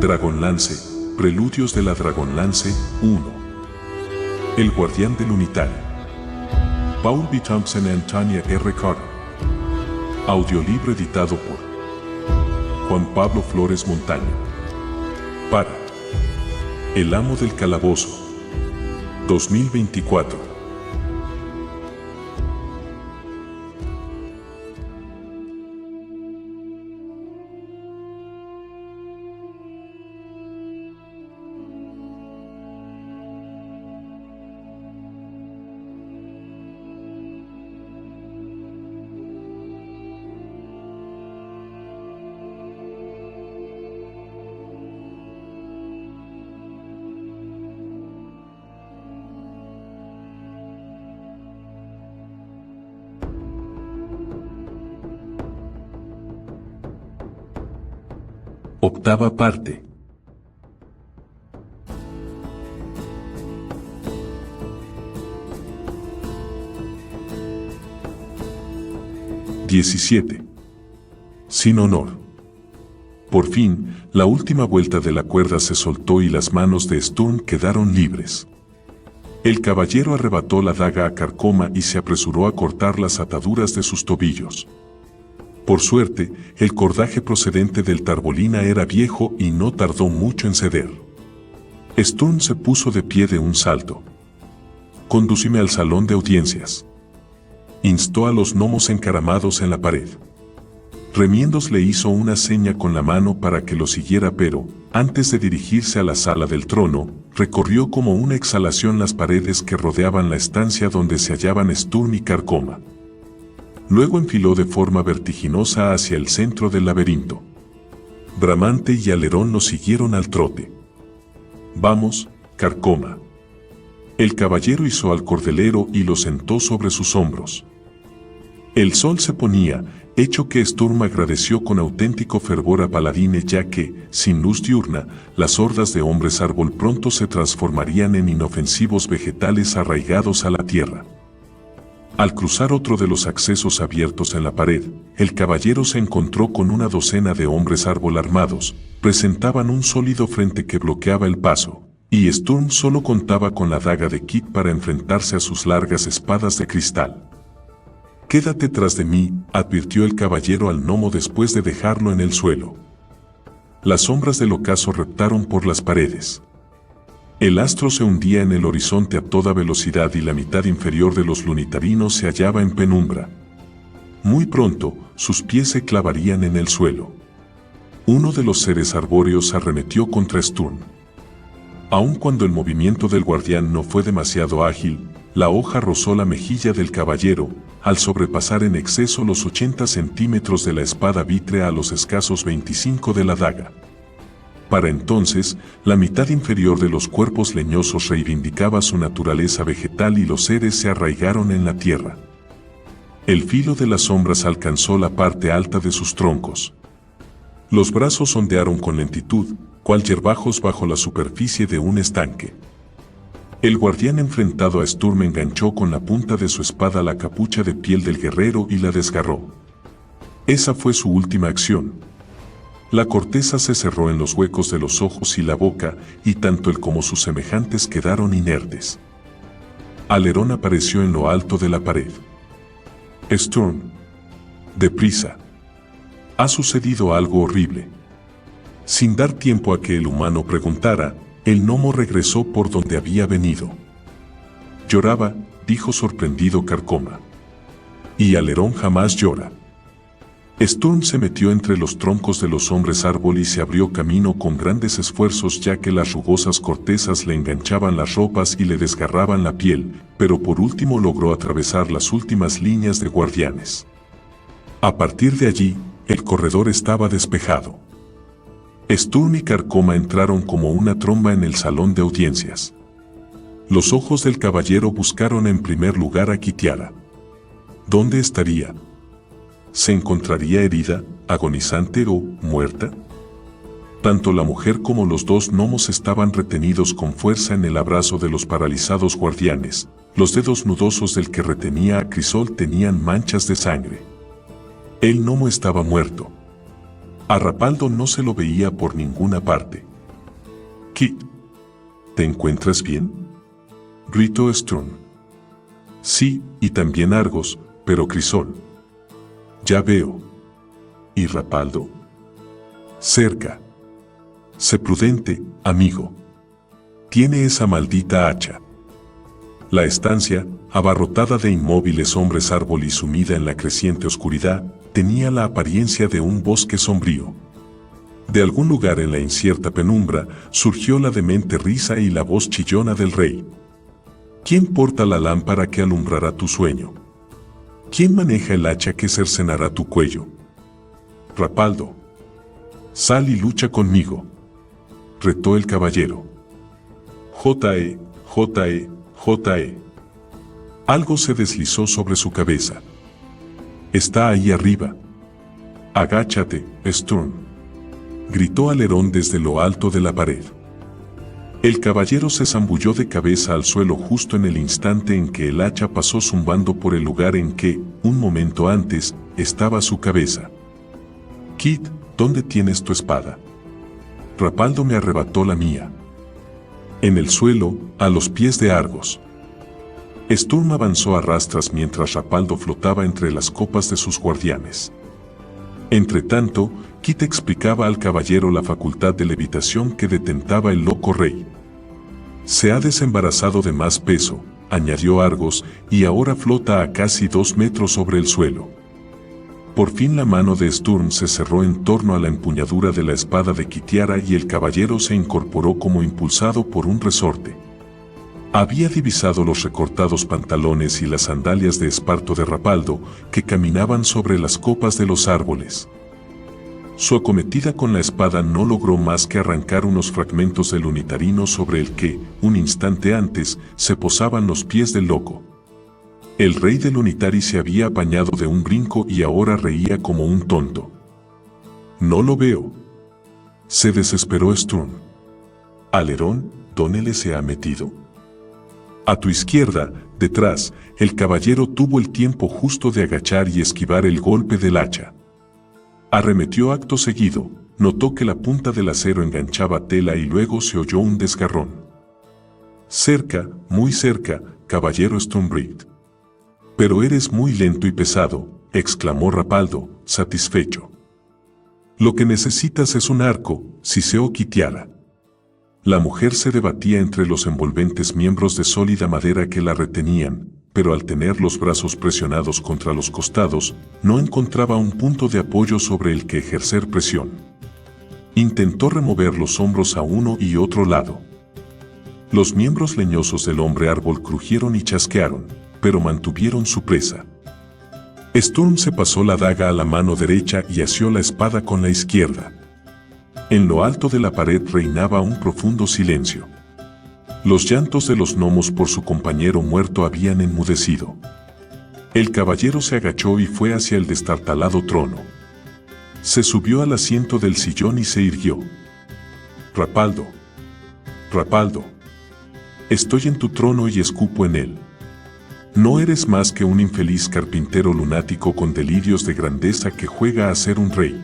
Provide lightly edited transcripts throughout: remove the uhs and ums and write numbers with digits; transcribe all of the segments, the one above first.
Dragonlance, Preludios de la Dragonlance 1. El Guardián del Unitario. Paul B. Thompson y Tanya R. Carter. Audiolibro editado por Juan Pablo Flores Montaño. Para El Amo del Calabozo 2024. Octava parte. XVII. Sin honor. Por fin, la última vuelta de la cuerda se soltó y las manos de Sturm quedaron libres. El caballero arrebató la daga a Carcoma y se apresuró a cortar las ataduras de sus tobillos. Por suerte, el cordaje procedente del Tarbolina era viejo y no tardó mucho en ceder. Sturm se puso de pie de un salto. «Condúcime al salón de audiencias», instó a los gnomos encaramados en la pared. Remiendos le hizo una seña con la mano para que lo siguiera, pero, antes de dirigirse a la sala del trono, recorrió como una exhalación las paredes que rodeaban la estancia donde se hallaban Sturm y Carcoma. Luego enfiló de forma vertiginosa hacia el centro del laberinto. Bramante y Alerón lo siguieron al trote. «Vamos, Carcoma». El caballero izó al cordelero y lo sentó sobre sus hombros. El sol se ponía, hecho que Sturm agradeció con auténtico fervor a Paladine, ya que, sin luz diurna, las hordas de hombres árbol pronto se transformarían en inofensivos vegetales arraigados a la tierra. Al cruzar otro de los accesos abiertos en la pared, el caballero se encontró con una docena de hombres árbol armados. Presentaban un sólido frente que bloqueaba el paso, y Sturm solo contaba con la daga de Kit para enfrentarse a sus largas espadas de cristal. «Quédate tras de mí», advirtió el caballero al gnomo después de dejarlo en el suelo. Las sombras del ocaso reptaron por las paredes. El astro se hundía en el horizonte a toda velocidad y la mitad inferior de los lunitarinos se hallaba en penumbra. Muy pronto, sus pies se clavarían en el suelo. Uno de los seres arbóreos arremetió contra Sturm. Aun cuando el movimiento del guardián no fue demasiado ágil, la hoja rozó la mejilla del caballero, al sobrepasar en exceso los 80 centímetros de la espada vítrea a los escasos 25 de la daga. Para entonces, la mitad inferior de los cuerpos leñosos reivindicaba su naturaleza vegetal y los seres se arraigaron en la tierra. El filo de las sombras alcanzó la parte alta de sus troncos. Los brazos ondearon con lentitud, cual yerbajos bajo la superficie de un estanque. El guardián enfrentado a Sturm enganchó con la punta de su espada la capucha de piel del guerrero y la desgarró. Esa fue su última acción. La corteza se cerró en los huecos de los ojos y la boca, y tanto él como sus semejantes quedaron inertes. Alerón apareció en lo alto de la pared. «Sturm, deprisa. Ha sucedido algo horrible». Sin dar tiempo a que el humano preguntara, el gnomo regresó por donde había venido. «Lloraba», dijo sorprendido Carcoma. «Y Alerón jamás llora». Sturm se metió entre los troncos de los hombres árbol y se abrió camino con grandes esfuerzos, ya que las rugosas cortezas le enganchaban las ropas y le desgarraban la piel, pero por último logró atravesar las últimas líneas de guardianes. A partir de allí, el corredor estaba despejado. Sturm y Carcoma entraron como una tromba en el salón de audiencias. Los ojos del caballero buscaron en primer lugar a Kitiara. ¿Dónde estaría? ¿Se encontraría herida, agonizante o muerta? Tanto la mujer como los dos gnomos estaban retenidos con fuerza en el abrazo de los paralizados guardianes. Los dedos nudosos del que retenía a Crisol tenían manchas de sangre. El gnomo estaba muerto. A Rapaldo no se lo veía por ninguna parte, Kit, ¿te encuentras bien?, gritó Sturm. Sí, y también Argos, pero Crisol. Ya veo. ¿Y Rapaldo? Cerca. Sé prudente, amigo. Tiene esa maldita hacha. La estancia, abarrotada de inmóviles hombres árbol y sumida en la creciente oscuridad, tenía la apariencia de un bosque sombrío. De algún lugar en la incierta penumbra surgió la demente risa y la voz chillona del rey. ¿Quién porta la lámpara que alumbrará tu sueño? ¿Quién maneja el hacha que cercenará tu cuello? Rapaldo. Sal y lucha conmigo, retó el caballero. J.E., J.E., J.E. Algo se deslizó sobre su cabeza. Está ahí arriba. Agáchate, Sturm, gritó Alerón desde lo alto de la pared. El caballero se zambulló de cabeza al suelo justo en el instante en que el hacha pasó zumbando por el lugar en que, un momento antes, estaba su cabeza. Kit, ¿dónde tienes tu espada? Rapaldo me arrebató la mía. En el suelo, a los pies de Argos. Sturm avanzó a rastras mientras Rapaldo flotaba entre las copas de sus guardianes. Entretanto, Kit explicaba al caballero la facultad de levitación que detentaba el loco rey. Se ha desembarazado de más peso, añadió Argos, y ahora flota a casi 2 metros sobre el suelo. Por fin la mano de Sturm se cerró en torno a la empuñadura de la espada de Kitiara y el caballero se incorporó como impulsado por un resorte. Había divisado los recortados pantalones y las sandalias de esparto de Rapaldo que caminaban sobre las copas de los árboles. Su acometida con la espada no logró más que arrancar unos fragmentos del unitarino sobre el que, un instante antes, se posaban los pies del loco. El rey del unitari se había apañado de un brinco y ahora reía como un tonto. No lo veo. Se desesperó Sturm. Alerón, ¿dónde se ha metido? A tu izquierda, detrás, el caballero tuvo el tiempo justo de agachar y esquivar el golpe del hacha. Arremetió acto seguido, notó que la punta del acero enganchaba tela y luego se oyó un desgarrón. Cerca, muy cerca, caballero Sturmbreed. Pero eres muy lento y pesado, exclamó Rapaldo, satisfecho. Lo que necesitas es un arco, siseó Kitiara. La mujer se debatía entre los envolventes miembros de sólida madera que la retenían, pero al tener los brazos presionados contra los costados, no encontraba un punto de apoyo sobre el que ejercer presión. Intentó remover los hombros a uno y otro lado. Los miembros leñosos del hombre árbol crujieron y chasquearon, pero mantuvieron su presa. Sturm se pasó la daga a la mano derecha y asió la espada con la izquierda. En lo alto de la pared reinaba un profundo silencio. Los llantos de los gnomos por su compañero muerto habían enmudecido. El caballero se agachó y fue hacia el destartalado trono. Se subió al asiento del sillón y se irguió. Rapaldo. Rapaldo. Estoy en tu trono y escupo en él. No eres más que un infeliz carpintero lunático con delirios de grandeza que juega a ser un rey.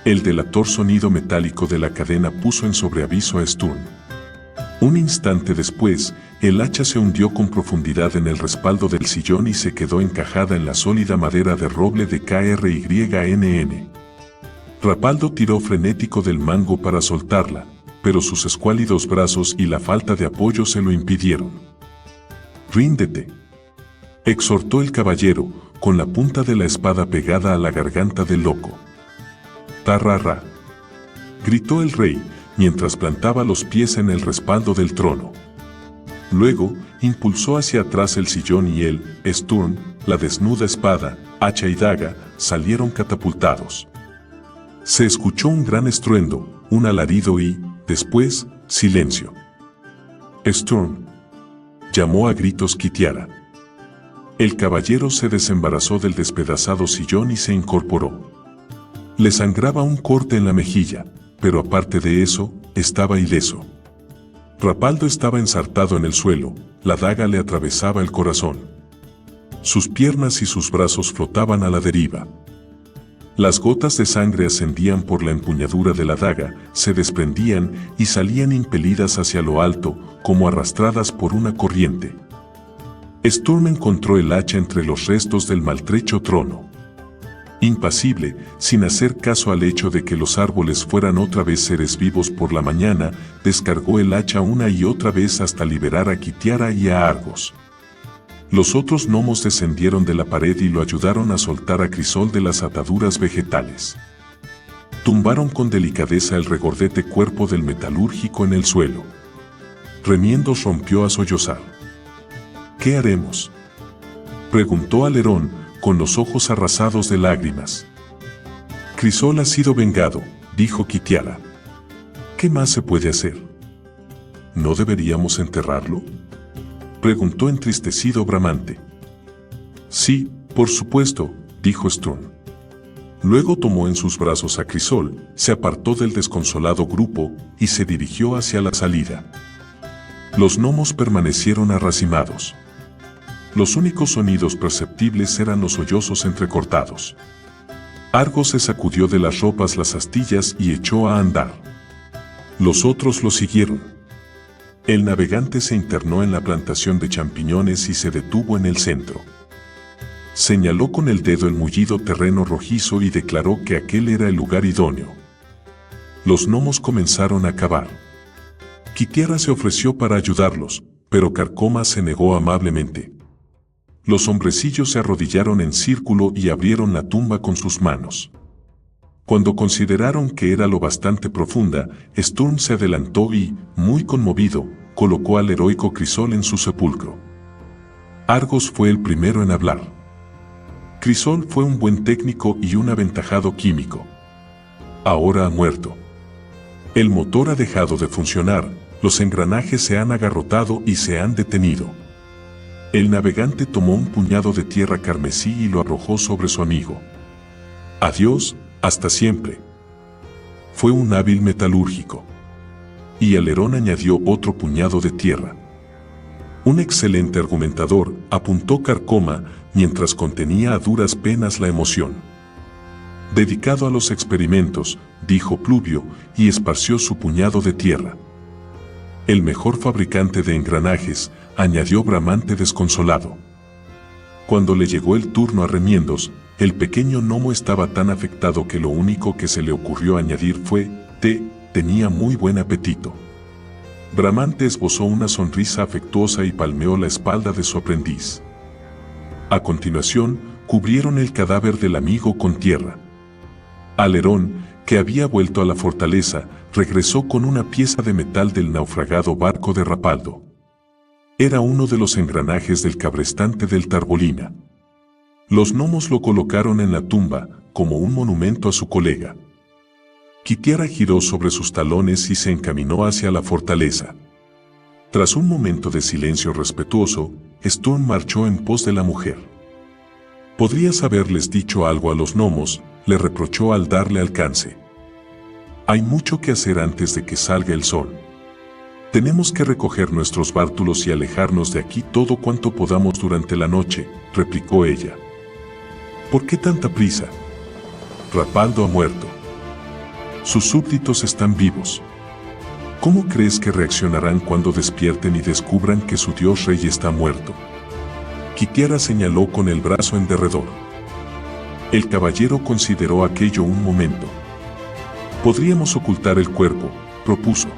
El delator sonido metálico de la cadena puso en sobreaviso a Sturm. Un instante después, el hacha se hundió con profundidad en el respaldo del sillón y se quedó encajada en la sólida madera de roble de KRYNN. Rapaldo tiró frenético del mango para soltarla, pero sus escuálidos brazos y la falta de apoyo se lo impidieron. «Ríndete», exhortó el caballero, con la punta de la espada pegada a la garganta del loco. «Tarrarra», gritó el rey, mientras plantaba los pies en el respaldo del trono. Luego, impulsó hacia atrás el sillón y él, Sturm, la desnuda espada, hacha y daga, salieron catapultados. Se escuchó un gran estruendo, un alarido y, después, silencio. «Sturm», llamó a gritos Kitiara. El caballero se desembarazó del despedazado sillón y se incorporó. Le sangraba un corte en la mejilla, pero aparte de eso, estaba ileso. Rapaldo estaba ensartado en el suelo, la daga le atravesaba el corazón. Sus piernas y sus brazos flotaban a la deriva. Las gotas de sangre ascendían por la empuñadura de la daga, se desprendían y salían impelidas hacia lo alto, como arrastradas por una corriente. Sturm encontró el hacha entre los restos del maltrecho trono. Impasible, sin hacer caso al hecho de que los árboles fueran otra vez seres vivos por la mañana, descargó el hacha una y otra vez hasta liberar a Kitiara y a Argos. Los otros gnomos descendieron de la pared y lo ayudaron a soltar a Crisol de las ataduras vegetales. Tumbaron con delicadeza el regordete cuerpo del metalúrgico en el suelo. Remiendos rompió a sollozar. ¿Qué haremos?, preguntó Alerón, con los ojos arrasados de lágrimas. Crisol ha sido vengado, dijo Kitiara. ¿Qué más se puede hacer? ¿No deberíamos enterrarlo?, preguntó entristecido Bramante. Sí, por supuesto, dijo Sturm. Luego tomó en sus brazos a Crisol, se apartó del desconsolado grupo y se dirigió hacia la salida. Los gnomos permanecieron arracimados. Los únicos sonidos perceptibles eran los sollozos entrecortados. Argos se sacudió de las ropas las astillas y echó a andar. Los otros lo siguieron. El navegante se internó en la plantación de champiñones y se detuvo en el centro. Señaló con el dedo el mullido terreno rojizo y declaró que aquel era el lugar idóneo. Los gnomos comenzaron a cavar. Kitiara se ofreció para ayudarlos, pero Carcoma se negó amablemente. Los hombrecillos se arrodillaron en círculo y abrieron la tumba con sus manos. Cuando consideraron que era lo bastante profunda, Sturm se adelantó y, muy conmovido, colocó al heroico Crisol en su sepulcro. Argos fue el primero en hablar. Crisol fue un buen técnico y un aventajado químico. Ahora ha muerto. El motor ha dejado de funcionar, los engranajes se han agarrotado y se han detenido. El navegante tomó un puñado de tierra carmesí y lo arrojó sobre su amigo. Adiós, hasta siempre. Fue un hábil metalúrgico. Y Alerón añadió otro puñado de tierra. Un excelente argumentador, apuntó Carcoma, mientras contenía a duras penas la emoción. Dedicado a los experimentos, dijo Pluvio, y esparció su puñado de tierra. El mejor fabricante de engranajes, añadió Bramante desconsolado. Cuando le llegó el turno a Remiendos, el pequeño gnomo estaba tan afectado que lo único que se le ocurrió añadir fue, tenía muy buen apetito. Bramante esbozó una sonrisa afectuosa y palmeó la espalda de su aprendiz. A continuación, cubrieron el cadáver del amigo con tierra. Alerón, que había vuelto a la fortaleza, regresó con una pieza de metal del naufragado barco de Rapaldo. Era uno de los engranajes del cabrestante del Tarbolina. Los gnomos lo colocaron en la tumba, como un monumento a su colega. Kitiara giró sobre sus talones y se encaminó hacia la fortaleza. Tras un momento de silencio respetuoso, Sturm marchó en pos de la mujer. «Podrías haberles dicho algo a los gnomos», le reprochó al darle alcance. «Hay mucho que hacer antes de que salga el sol. Tenemos que recoger nuestros bártulos y alejarnos de aquí todo cuanto podamos durante la noche», replicó ella. «¿Por qué tanta prisa? Rapaldo ha muerto. Sus súbditos están vivos. ¿Cómo crees que reaccionarán cuando despierten y descubran que su dios rey está muerto?» Kitiara señaló con el brazo en derredor. El caballero consideró aquello un momento. «Podríamos ocultar el cuerpo», propuso.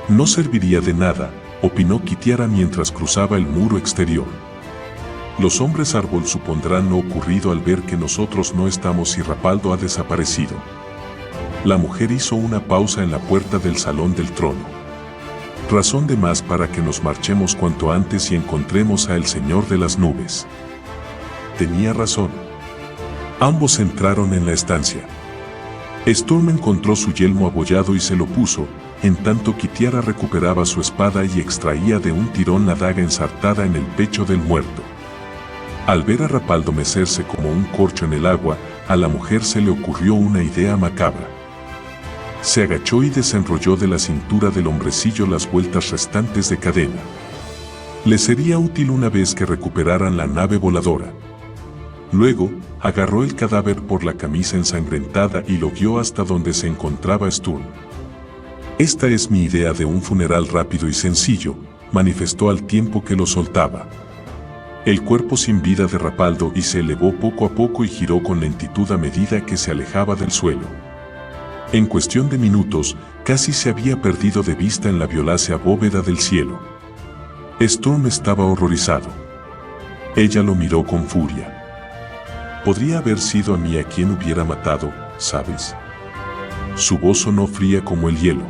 «No serviría de nada», opinó Kitiara mientras cruzaba el muro exterior. «Los hombres árbol supondrán lo ocurrido al ver que nosotros no estamos y Rapaldo ha desaparecido». La mujer hizo una pausa en la puerta del salón del trono. «Razón de más para que nos marchemos cuanto antes y encontremos a el Señor de las Nubes». Tenía razón. Ambos entraron en la estancia. Sturm encontró su yelmo abollado y se lo puso, en tanto Kitiara recuperaba su espada y extraía de un tirón la daga ensartada en el pecho del muerto. Al ver a Rapaldo mecerse como un corcho en el agua, a la mujer se le ocurrió una idea macabra. Se agachó y desenrolló de la cintura del hombrecillo las vueltas restantes de cadena. Le sería útil una vez que recuperaran la nave voladora. Luego, agarró el cadáver por la camisa ensangrentada y lo guió hasta donde se encontraba Sturm. «Esta es mi idea de un funeral rápido y sencillo», manifestó al tiempo que lo soltaba. El cuerpo sin vida de Rapaldo y se elevó poco a poco y giró con lentitud a medida que se alejaba del suelo. En cuestión de minutos, casi se había perdido de vista en la violácea bóveda del cielo. Sturm estaba horrorizado. Ella lo miró con furia. «Podría haber sido a mí a quien hubiera matado, ¿sabes?». Su voz sonó fría como el hielo.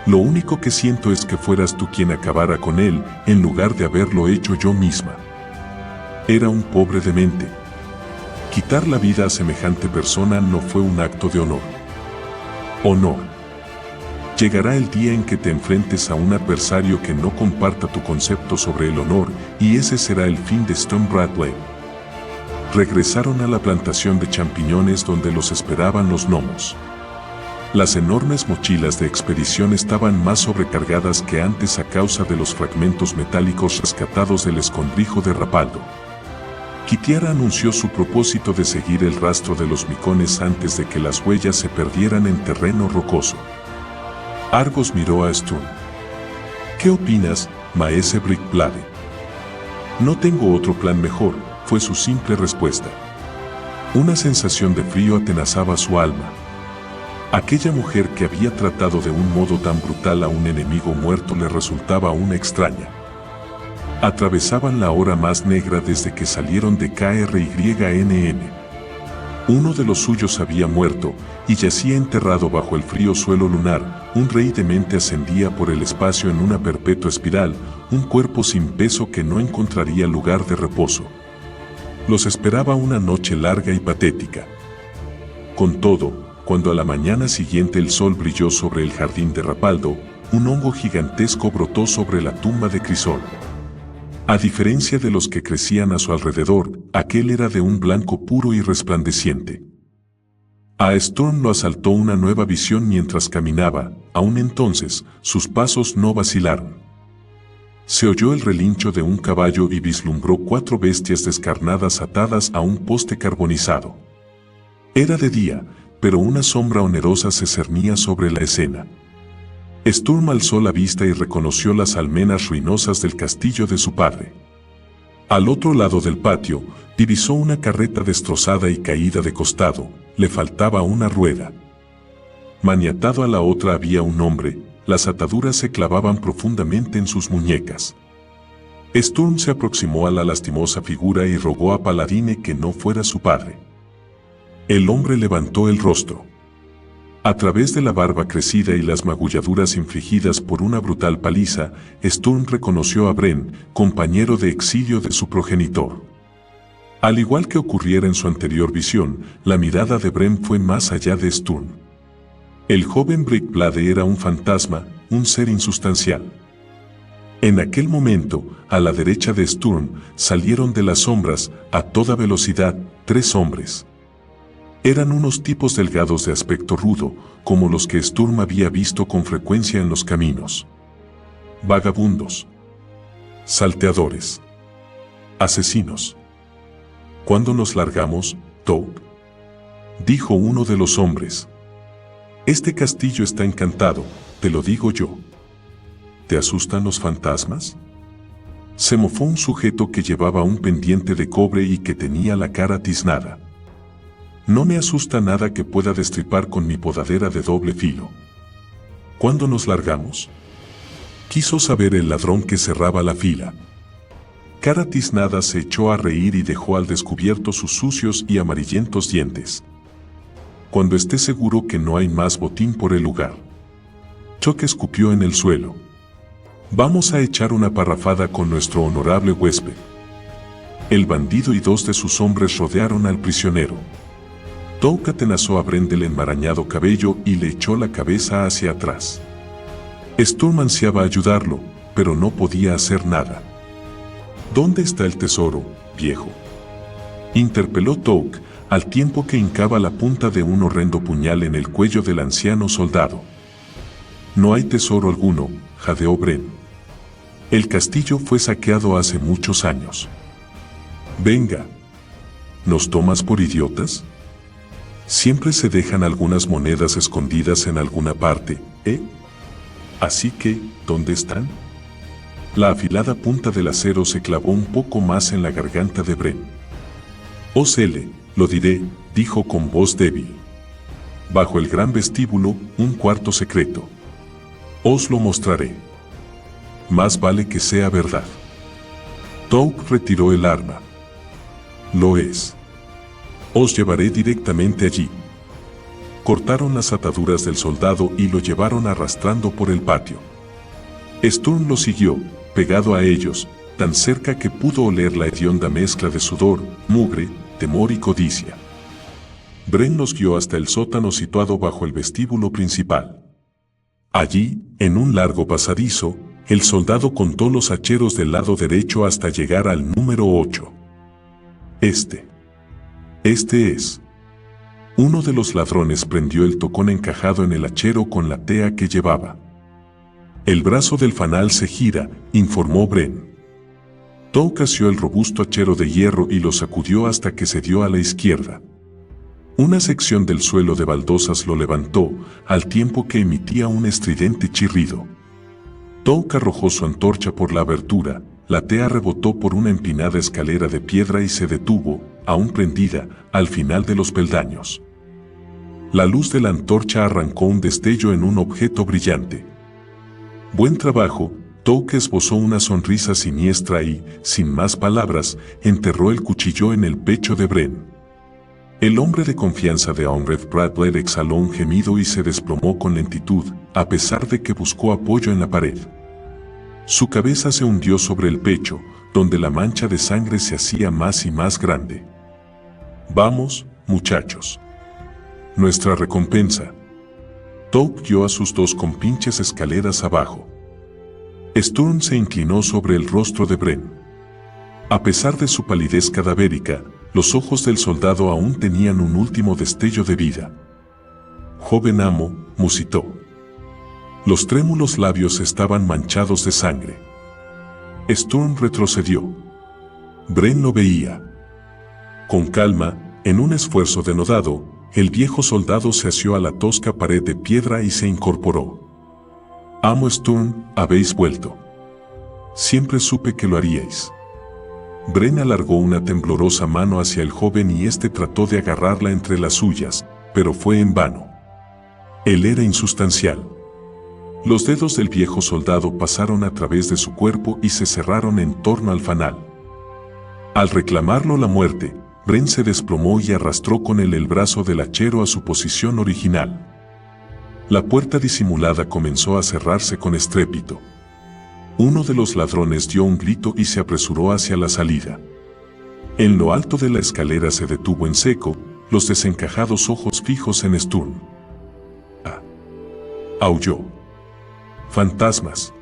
«Lo único que siento es que fueras tú quien acabara con él, en lugar de haberlo hecho yo misma». Era un pobre demente. Quitar la vida a semejante persona no fue un acto de honor. Honor. Llegará el día en que te enfrentes a un adversario que no comparta tu concepto sobre el honor, y ese será el fin de Sturm Bradley. Regresaron a la plantación de champiñones donde los esperaban los gnomos. Las enormes mochilas de expedición estaban más sobrecargadas que antes a causa de los fragmentos metálicos rescatados del escondrijo de Rapaldo. Kitiara anunció su propósito de seguir el rastro de los micones antes de que las huellas se perdieran en terreno rocoso. Argos miró a Sturm. «¿Qué opinas, maese Brickblade?». «No tengo otro plan mejor», fue su simple respuesta. Una sensación de frío atenazaba su alma. Aquella mujer que había tratado de un modo tan brutal a un enemigo muerto le resultaba una extraña. Atravesaban la hora más negra desde que salieron de KRYNM. Uno de los suyos había muerto, y yacía enterrado bajo el frío suelo lunar. Un rey demente ascendía por el espacio en una perpetua espiral, un cuerpo sin peso que no encontraría lugar de reposo. Los esperaba una noche larga y patética. Con todo, cuando a la mañana siguiente el sol brilló sobre el jardín de Rapaldo, un hongo gigantesco brotó sobre la tumba de Crisol. A diferencia de los que crecían a su alrededor, aquel era de un blanco puro y resplandeciente. A Sturm lo asaltó una nueva visión mientras caminaba. Aún entonces, sus pasos no vacilaron. Se oyó el relincho de un caballo y vislumbró 4 bestias descarnadas atadas a un poste carbonizado. Era de día, pero una sombra onerosa se cernía sobre la escena. Sturm alzó la vista y reconoció las almenas ruinosas del castillo de su padre. Al otro lado del patio, divisó una carreta destrozada y caída de costado. Le faltaba una rueda. Maniatado a la otra había un hombre. Las ataduras se clavaban profundamente en sus muñecas. Sturm se aproximó a la lastimosa figura y rogó a Paladine que no fuera su padre. El hombre levantó el rostro. A través de la barba crecida y las magulladuras infligidas por una brutal paliza, Sturm reconoció a Bren, compañero de exilio de su progenitor. Al igual que ocurriera en su anterior visión, la mirada de Bren fue más allá de Sturm. El joven Brickblade era un fantasma, un ser insustancial. En aquel momento, a la derecha de Sturm, salieron de las sombras, a toda velocidad, 3 hombres. Eran unos tipos delgados de aspecto rudo, como los que Sturm había visto con frecuencia en los caminos. Vagabundos. Salteadores. Asesinos. «¿Cuándo nos largamos, Toad?», dijo uno de los hombres. «Este castillo está encantado, te lo digo yo». «¿Te asustan los fantasmas?», se mofó un sujeto que llevaba un pendiente de cobre y que tenía la cara tiznada. «No me asusta nada que pueda destripar con mi podadera de doble filo». «¿Cuándo nos largamos?», quiso saber el ladrón que cerraba la fila. Cara tiznada se echó a reír y dejó al descubierto sus sucios y amarillentos dientes. «Cuando esté seguro que no hay más botín por el lugar». Choque escupió en el suelo. «Vamos a echar una parrafada con nuestro honorable huésped». El bandido y 2 de sus hombres rodearon al prisionero. Toad atenazó a Bren del enmarañado cabello y le echó la cabeza hacia atrás. Sturm ansiaba ayudarlo, pero no podía hacer nada. «¿Dónde está el tesoro, viejo?», interpeló Toad, al tiempo que hincaba la punta de un horrendo puñal en el cuello del anciano soldado. «No hay tesoro alguno», jadeó Bren. «El castillo fue saqueado hace muchos años». «Venga». ¿Nos tomas por idiotas? Siempre se dejan algunas monedas escondidas en alguna parte, ¿eh? Así que, ¿dónde están? La afilada punta del acero se clavó un poco más en la garganta de Bren. «Os-le, lo diré», dijo con voz débil. «Bajo el gran vestíbulo, un cuarto secreto. Os lo mostraré. Más vale que sea verdad». Touk retiró el arma. «Lo es. Os llevaré directamente allí». Cortaron las ataduras del soldado y lo llevaron arrastrando por el patio. Sturm lo siguió, pegado a ellos, tan cerca que pudo oler la hedionda mezcla de sudor, mugre, temor y codicia. Bren los guió hasta el sótano situado bajo el vestíbulo principal. Allí, en un largo pasadizo, el soldado contó los hacheros del lado derecho hasta llegar al número 8. Este es. Uno de los ladrones prendió el tocón encajado en el hachero con la tea que llevaba. «El brazo del fanal se gira», informó Bren. Touk asió el robusto hachero de hierro y lo sacudió hasta que se dio a la izquierda. Una sección del suelo de baldosas lo levantó, al tiempo que emitía un estridente chirrido. Touk arrojó su antorcha por la abertura, la tea rebotó por una empinada escalera de piedra y se detuvo, aún prendida, al final de los peldaños. La luz de la antorcha arrancó un destello en un objeto brillante. «Buen trabajo», Touk esbozó una sonrisa siniestra y, sin más palabras, enterró el cuchillo en el pecho de Bren. El hombre de confianza de Onred Bradley exhaló un gemido y se desplomó con lentitud, a pesar de que buscó apoyo en la pared. Su cabeza se hundió sobre el pecho, donde la mancha de sangre se hacía más y más grande. «Vamos, muchachos. Nuestra recompensa». Touk guió a sus dos compinches escaleras abajo. Sturm se inclinó sobre el rostro de Bren. A pesar de su palidez cadavérica, los ojos del soldado aún tenían un último destello de vida. «Joven amo», musitó. Los trémulos labios estaban manchados de sangre. Sturm retrocedió. Bren lo veía. Con calma, en un esfuerzo denodado, el viejo soldado se asió a la tosca pared de piedra y se incorporó. «Amo Sturm, habéis vuelto. Siempre supe que lo haríais». Bren alargó una temblorosa mano hacia el joven y éste trató de agarrarla entre las suyas, pero fue en vano. Él era insustancial. Los dedos del viejo soldado pasaron a través de su cuerpo y se cerraron en torno al fanal. Al reclamarlo la muerte, Bren se desplomó y arrastró con él el brazo del hachero a su posición original. La puerta disimulada comenzó a cerrarse con estrépito. Uno de los ladrones dio un grito y se apresuró hacia la salida. En lo alto de la escalera se detuvo en seco, los desencajados ojos fijos en Sturm. «Ah», aulló. «Fantasmas».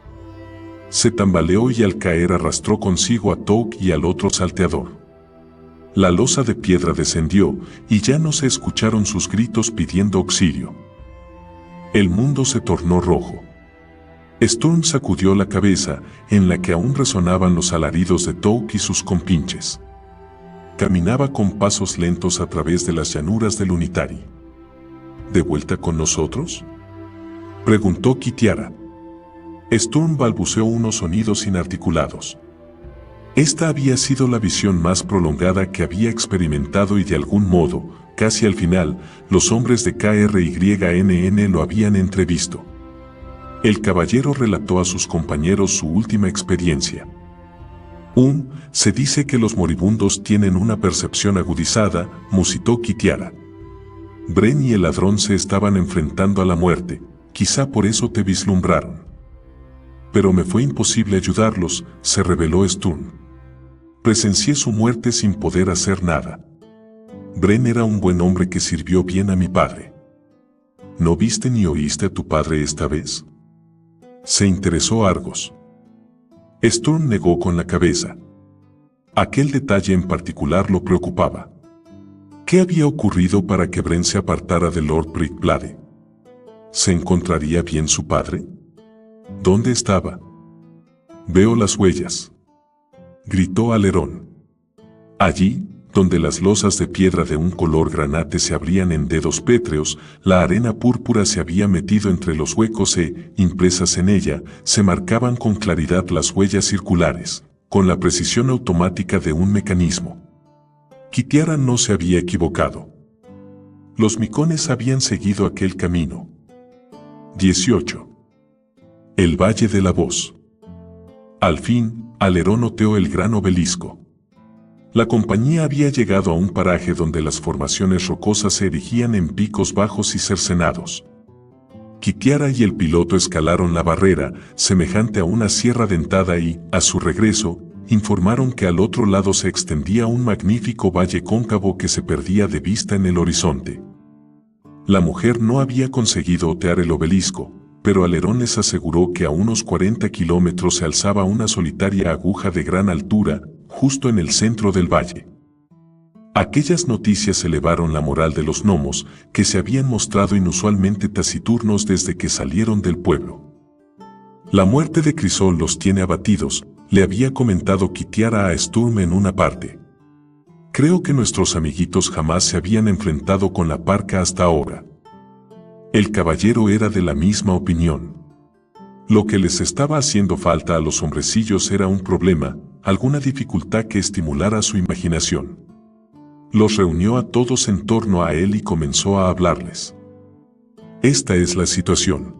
Se tambaleó y al caer arrastró consigo a Touk y al otro salteador. La losa de piedra descendió y ya no se escucharon sus gritos pidiendo auxilio. El mundo se tornó rojo. Sturm sacudió la cabeza, en la que aún resonaban los alaridos de Touk y sus compinches. Caminaba con pasos lentos a través de las llanuras del Unitari. ¿De vuelta con nosotros?, preguntó Kitiara. Sturm balbuceó unos sonidos inarticulados. Esta había sido la visión más prolongada que había experimentado y de algún modo, casi al final, los hombres de KRYNN lo habían entrevisto. El caballero relató a sus compañeros su última experiencia. Se dice que los moribundos tienen una percepción agudizada», musitó Kitiara. «Bren y el ladrón se estaban enfrentando a la muerte, quizá por eso te vislumbraron». «Pero me fue imposible ayudarlos», se reveló Sturm. «Presencié su muerte sin poder hacer nada. Bren era un buen hombre que sirvió bien a mi padre». «¿No viste ni oíste a tu padre esta vez?», se interesó Argos. Sturm negó con la cabeza. Aquel detalle en particular lo preocupaba. ¿Qué había ocurrido para que Bren se apartara de Lord Brickblade? ¿Se encontraría bien su padre? ¿Dónde estaba? «Veo las huellas», gritó Alerón. «Allí», donde las losas de piedra de un color granate se abrían en dedos pétreos, la arena púrpura se había metido entre los huecos e, impresas en ella, se marcaban con claridad las huellas circulares, con la precisión automática de un mecanismo. Kitiara no se había equivocado. Los micones habían seguido aquel camino. 18. El Valle de la Voz. Al fin, Alerón oteó el gran obelisco. La compañía había llegado a un paraje donde las formaciones rocosas se erigían en picos bajos y cercenados. Kitiara y el piloto escalaron la barrera, semejante a una sierra dentada y, a su regreso, informaron que al otro lado se extendía un magnífico valle cóncavo que se perdía de vista en el horizonte. La mujer no había conseguido otear el obelisco, pero Alerón les aseguró que a unos 40 kilómetros se alzaba una solitaria aguja de gran altura, justo en el centro del valle. Aquellas noticias elevaron la moral de los gnomos, que se habían mostrado inusualmente taciturnos desde que salieron del pueblo. La muerte de Crisol los tiene abatidos, le había comentado Kitiara a Sturm en una parte. Creo que nuestros amiguitos jamás se habían enfrentado con la parca hasta ahora. El caballero era de la misma opinión. Lo que les estaba haciendo falta a los hombrecillos era un problema, alguna dificultad que estimulara su imaginación. Los reunió a todos en torno a él y comenzó a hablarles. Esta es la situación.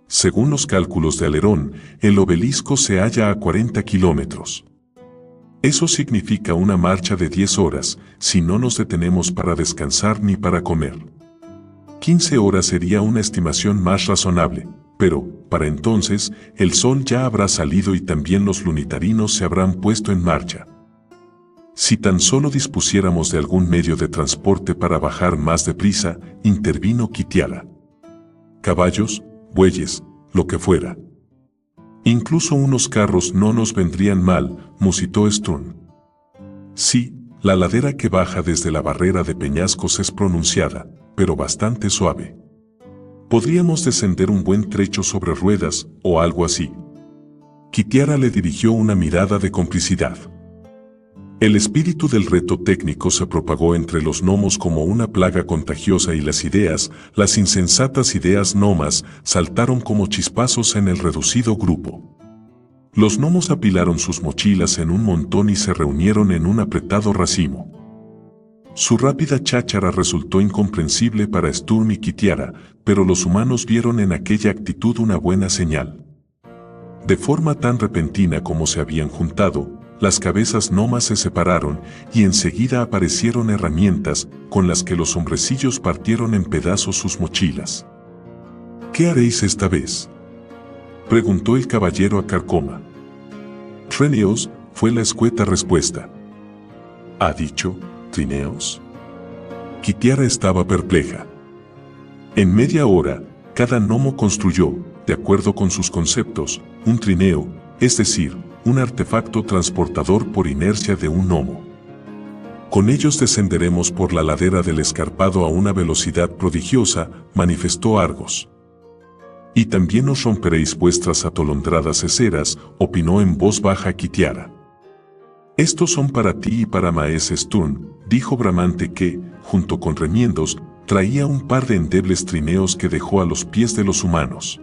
Según los cálculos de Alerón, el obelisco se halla a 40 kilómetros. Eso significa una marcha de 10 horas, si no nos detenemos para descansar ni para comer. 15 horas sería una estimación más razonable, pero, para entonces, el sol ya habrá salido y también los lunitarinos se habrán puesto en marcha. Si tan solo dispusiéramos de algún medio de transporte para bajar más deprisa, intervino Kitiara. Caballos, bueyes, lo que fuera. Incluso unos carros no nos vendrían mal, musitó Sturm. Sí, la ladera que baja desde la barrera de peñascos es pronunciada, pero bastante suave. Podríamos descender un buen trecho sobre ruedas, o algo así. Kitiara le dirigió una mirada de complicidad. El espíritu del reto técnico se propagó entre los gnomos como una plaga contagiosa y las insensatas ideas gnomas, saltaron como chispazos en el reducido grupo. Los gnomos apilaron sus mochilas en un montón y se reunieron en un apretado racimo. Su rápida cháchara resultó incomprensible para Sturm y Kitiara, pero los humanos vieron en aquella actitud una buena señal. De forma tan repentina como se habían juntado, las cabezas gnomas se separaron y enseguida aparecieron herramientas con las que los hombrecillos partieron en pedazos sus mochilas. ¿Qué haréis esta vez?, preguntó el caballero a Carcoma. Trineos, fue la escueta respuesta. ¿Ha dicho trineos? Kitiara estaba perpleja. En media hora, cada gnomo construyó, de acuerdo con sus conceptos, un trineo, es decir, un artefacto transportador por inercia de un gnomo. Con ellos descenderemos por la ladera del escarpado a una velocidad prodigiosa, manifestó Argos. Y también os romperéis vuestras atolondradas eceras, opinó en voz baja Kitiara. Estos son para ti y para Maese Sturm, dijo Bramante que, junto con remiendos, traía un par de endebles trineos que dejó a los pies de los humanos.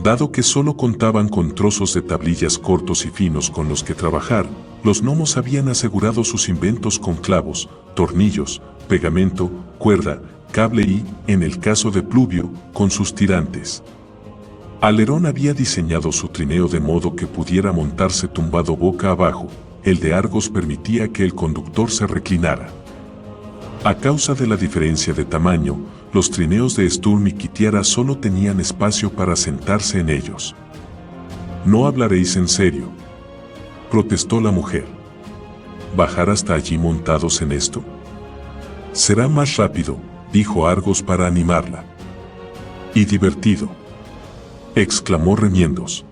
Dado que solo contaban con trozos de tablillas cortos y finos con los que trabajar, los gnomos habían asegurado sus inventos con clavos, tornillos, pegamento, cuerda, cable y, en el caso de Pluvio, con sus tirantes. Alerón había diseñado su trineo de modo que pudiera montarse tumbado boca abajo, el de Argos permitía que el conductor se reclinara. A causa de la diferencia de tamaño, los trineos de Sturm y Kitiara solo tenían espacio para sentarse en ellos. «¿No hablaréis en serio?», protestó la mujer. «¿Bajar hasta allí montados en esto? Será más rápido», dijo Argos para animarla. «Y divertido», exclamó Remiendos.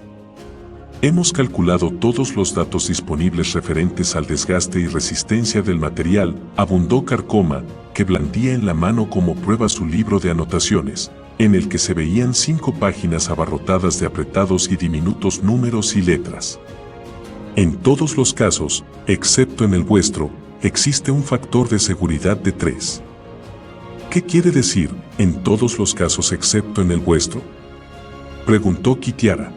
Hemos calculado todos los datos disponibles referentes al desgaste y resistencia del material, abundó Carcoma, que blandía en la mano como prueba su libro de anotaciones, en el que se veían 5 páginas abarrotadas de apretados y diminutos números y letras. En todos los casos, excepto en el vuestro, existe un factor de seguridad de 3. ¿Qué quiere decir, en todos los casos excepto en el vuestro? Preguntó Kitiara.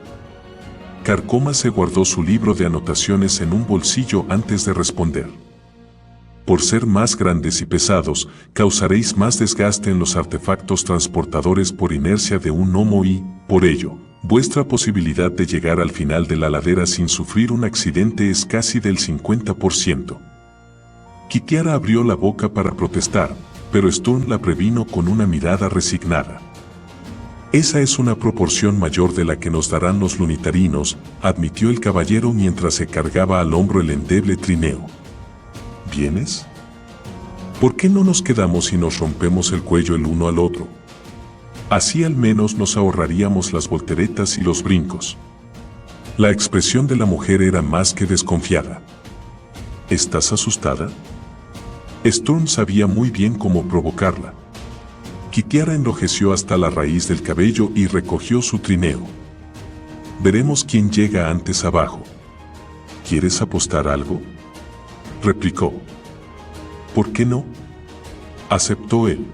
Carcoma se guardó su libro de anotaciones en un bolsillo antes de responder. Por ser más grandes y pesados, causaréis más desgaste en los artefactos transportadores por inercia de un gnomo y, por ello, vuestra posibilidad de llegar al final de la ladera sin sufrir un accidente es casi del 50%. Kitiara abrió la boca para protestar, pero Sturm la previno con una mirada resignada. Esa es una proporción mayor de la que nos darán los lunitarinos, admitió el caballero mientras se cargaba al hombro el endeble trineo. ¿Vienes? ¿Por qué no nos quedamos y nos rompemos el cuello el uno al otro? Así al menos nos ahorraríamos las volteretas y los brincos. La expresión de la mujer era más que desconfiada. ¿Estás asustada? Sturm sabía muy bien cómo provocarla. Kitiara enrojeció hasta la raíz del cabello y recogió su trineo. Veremos quién llega antes abajo. ¿Quieres apostar algo?, replicó. ¿Por qué no?, aceptó él.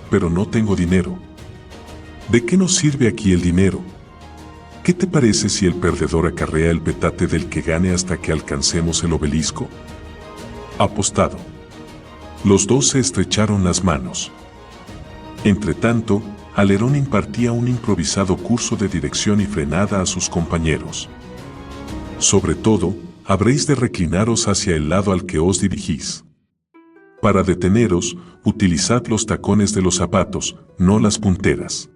Pero no tengo dinero. ¿De qué nos sirve aquí el dinero? ¿Qué te parece si el perdedor acarrea el petate del que gane hasta que alcancemos el obelisco? Apostado. Los dos se estrecharon las manos. Entretanto, Alerón impartía un improvisado curso de dirección y frenada a sus compañeros. Sobre todo, habréis de reclinaros hacia el lado al que os dirigís. Para deteneros, utilizad los tacones de los zapatos, no las punteras.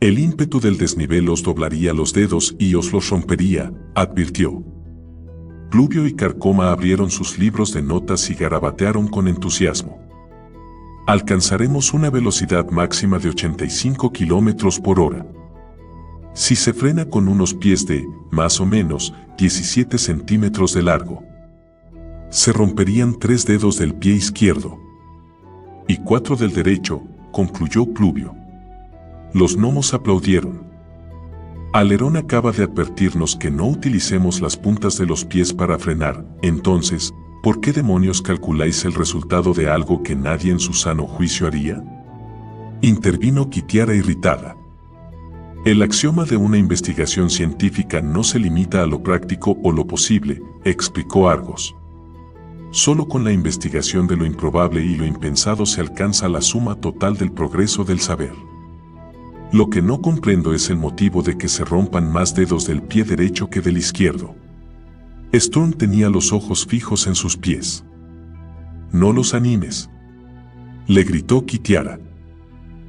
El ímpetu del desnivel os doblaría los dedos y os los rompería, advirtió. Pluvio y Carcoma abrieron sus libros de notas y garabatearon con entusiasmo. Alcanzaremos una velocidad máxima de 85 kilómetros por hora. Si se frena con unos pies de, más o menos, 17 centímetros de largo, se romperían 3 dedos del pie izquierdo y 4 del derecho, concluyó Pluvio. Los gnomos aplaudieron. Alerón acaba de advertirnos que no utilicemos las puntas de los pies para frenar, entonces, ¿por qué demonios calculáis el resultado de algo que nadie en su sano juicio haría? Intervino Kitiara irritada. El axioma de una investigación científica no se limita a lo práctico o lo posible, explicó Argos. Solo con la investigación de lo improbable y lo impensado se alcanza la suma total del progreso del saber. Lo que no comprendo es el motivo de que se rompan más dedos del pie derecho que del izquierdo. Sturm tenía los ojos fijos en sus pies. No los animes, le gritó Kitiara.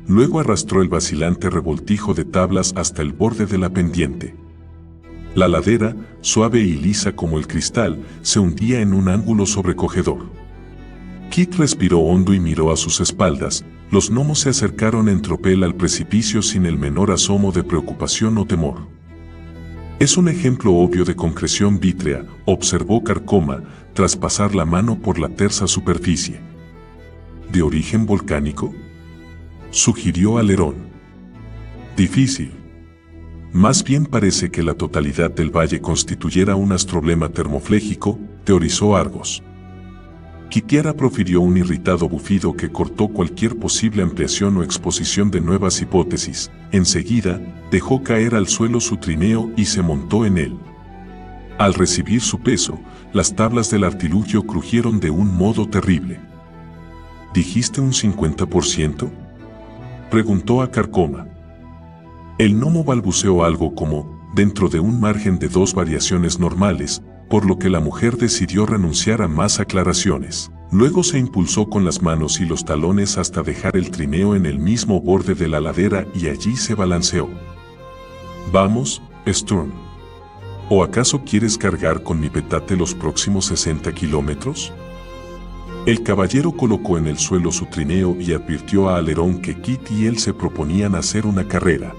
Luego arrastró el vacilante revoltijo de tablas hasta el borde de la pendiente. La ladera, suave y lisa como el cristal, se hundía en un ángulo sobrecogedor. Kit respiró hondo y miró a sus espaldas. Los gnomos se acercaron en tropel al precipicio sin el menor asomo de preocupación o temor. Es un ejemplo obvio de concreción vítrea, observó Carcoma, tras pasar la mano por la tersa superficie. ¿De origen volcánico?, sugirió Alerón. Difícil. Más bien parece que la totalidad del valle constituyera un astroblema termoflégico, teorizó Argos. Kitiara profirió un irritado bufido que cortó cualquier posible ampliación o exposición de nuevas hipótesis. Enseguida, dejó caer al suelo su trineo y se montó en él. Al recibir su peso, las tablas del artilugio crujieron de un modo terrible. ¿Dijiste un 50%? Preguntó a Carcoma. El gnomo balbuceó algo como, dentro de un margen de 2 variaciones normales, por lo que la mujer decidió renunciar a más aclaraciones. Luego se impulsó con las manos y los talones hasta dejar el trineo en el mismo borde de la ladera y allí se balanceó. «Vamos, Sturm. ¿O acaso quieres cargar con mi petate los próximos 60 kilómetros?» El caballero colocó en el suelo su trineo y advirtió a Alerón que Kit y él se proponían hacer una carrera.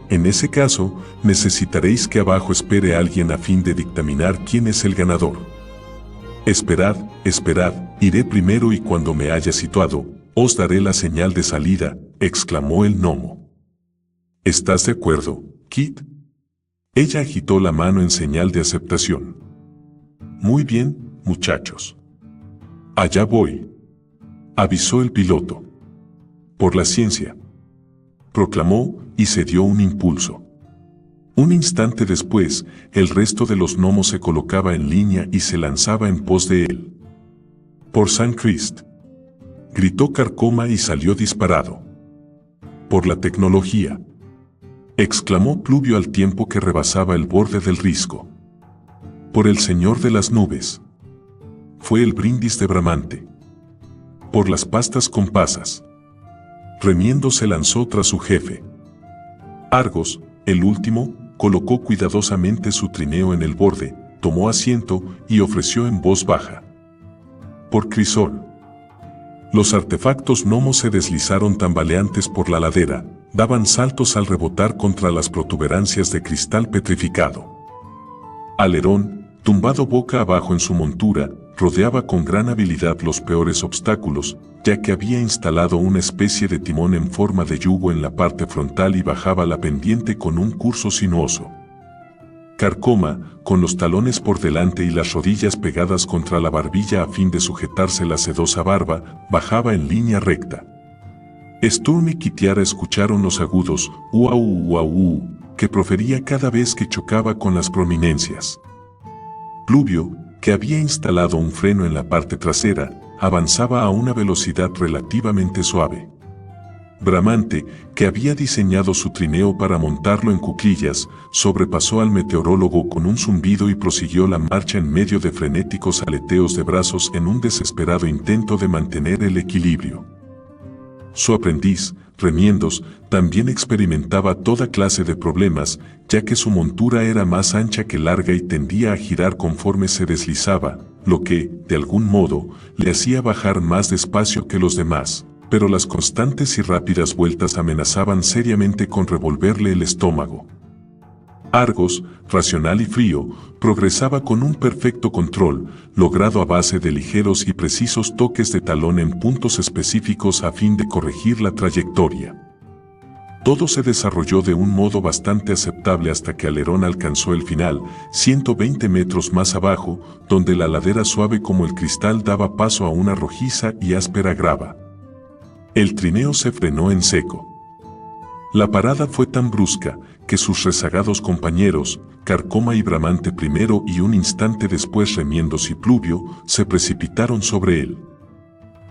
En ese caso, necesitaréis que abajo espere a alguien a fin de dictaminar quién es el ganador. Esperad, esperad, iré primero y cuando me haya situado, os daré la señal de salida, exclamó el gnomo. ¿Estás de acuerdo, Kit? Ella agitó la mano en señal de aceptación. Muy bien, muchachos. Allá voy, avisó el piloto. Por la ciencia, proclamó y se dio un impulso. Un instante después, el resto de los gnomos se colocaba en línea y se lanzaba en pos de él. Por San Crist, gritó Carcoma y salió disparado. Por la tecnología, exclamó Pluvio al tiempo que rebasaba el borde del risco. Por el Señor de las Nubes, fue el brindis de Bramante. Por las pastas con pasas, remiendo se lanzó tras su jefe. Argos, el último, colocó cuidadosamente su trineo en el borde, tomó asiento y ofreció en voz baja. Por Crisol. Los artefactos gnomos se deslizaron tambaleantes por la ladera, daban saltos al rebotar contra las protuberancias de cristal petrificado. Alerón, tumbado boca abajo en su montura, rodeaba con gran habilidad los peores obstáculos, ya que había instalado una especie de timón en forma de yugo en la parte frontal y bajaba la pendiente con un curso sinuoso. Carcoma, con los talones por delante y las rodillas pegadas contra la barbilla a fin de sujetarse la sedosa barba, bajaba en línea recta. Sturm y Kitiara escucharon los agudos «uau, uau», que profería cada vez que chocaba con las prominencias. Pluvio, que había instalado un freno en la parte trasera, avanzaba a una velocidad relativamente suave. Bramante, que había diseñado su trineo para montarlo en cuclillas, sobrepasó al meteorólogo con un zumbido y prosiguió la marcha en medio de frenéticos aleteos de brazos en un desesperado intento de mantener el equilibrio. Su aprendiz, Remiendos, también experimentaba toda clase de problemas, ya que su montura era más ancha que larga y tendía a girar conforme se deslizaba, lo que, de algún modo, le hacía bajar más despacio que los demás, pero las constantes y rápidas vueltas amenazaban seriamente con revolverle el estómago. Argos, racional y frío, progresaba con un perfecto control, logrado a base de ligeros y precisos toques de talón en puntos específicos a fin de corregir la trayectoria. Todo se desarrolló de un modo bastante aceptable hasta que Alerón alcanzó el final, 120 metros más abajo, donde la ladera suave como el cristal daba paso a una rojiza y áspera grava. El trineo se frenó en seco. La parada fue tan brusca que sus rezagados compañeros, Carcoma y Bramante primero y un instante después Remiendos y Pluvio, se precipitaron sobre él.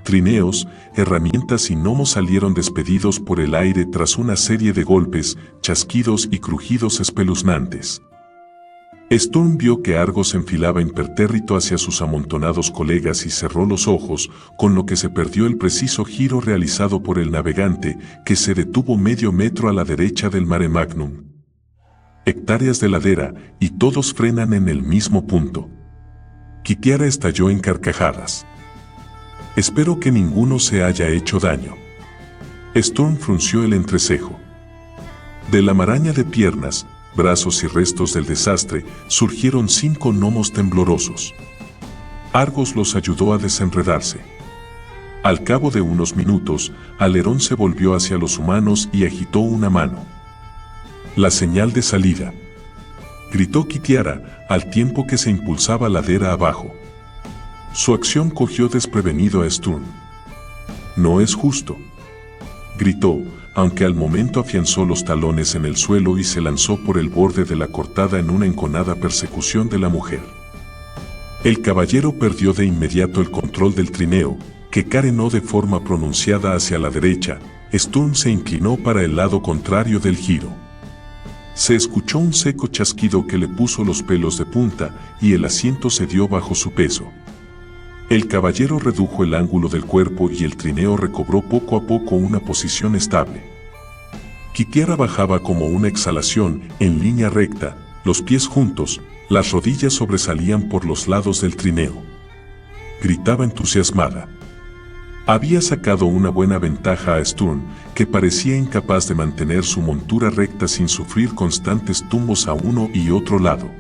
Trineos, herramientas y gnomos salieron despedidos por el aire tras una serie de golpes, chasquidos y crujidos espeluznantes. Sturm vio que Argos enfilaba impertérrito hacia sus amontonados colegas y cerró los ojos, con lo que se perdió el preciso giro realizado por el navegante, que se detuvo medio metro a la derecha del Mare Magnum. Hectáreas de ladera, y todos frenan en el mismo punto. Kitiara estalló en carcajadas. Espero que ninguno se haya hecho daño. Sturm frunció el entrecejo. De la maraña de piernas, brazos y restos del desastre, surgieron 5 gnomos temblorosos. Argos los ayudó a desenredarse. Al cabo de unos minutos, Alerón se volvió hacia los humanos y agitó una mano. La señal de salida, gritó Kitiara, al tiempo que se impulsaba ladera abajo. Su acción cogió desprevenido a Sturm. No es justo, gritó, aunque al momento afianzó los talones en el suelo y se lanzó por el borde de la cortada en una enconada persecución de la mujer. El caballero perdió de inmediato el control del trineo, que carenó de forma pronunciada hacia la derecha. Sturm se inclinó para el lado contrario del giro. Se escuchó un seco chasquido que le puso los pelos de punta y el asiento cedió bajo su peso. El caballero redujo el ángulo del cuerpo y el trineo recobró poco a poco una posición estable. Kitiara bajaba como una exhalación, en línea recta, los pies juntos, las rodillas sobresalían por los lados del trineo. Gritaba entusiasmada. Había sacado una buena ventaja a Sturm, que parecía incapaz de mantener su montura recta sin sufrir constantes tumbos a uno y otro lado.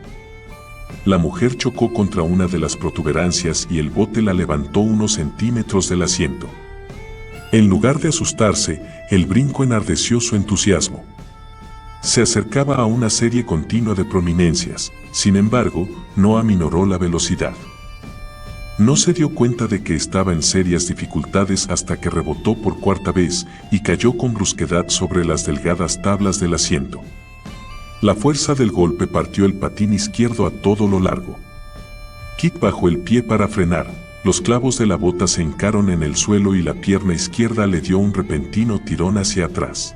La mujer chocó contra una de las protuberancias y el bote la levantó unos centímetros del asiento. En lugar de asustarse, el brinco enardeció su entusiasmo. Se acercaba a una serie continua de prominencias, sin embargo, no aminoró la velocidad. No se dio cuenta de que estaba en serias dificultades hasta que rebotó por cuarta vez y cayó con brusquedad sobre las delgadas tablas del asiento. La fuerza del golpe partió el patín izquierdo a todo lo largo. Kit bajó el pie para frenar, los clavos de la bota se hincaron en el suelo y la pierna izquierda le dio un repentino tirón hacia atrás.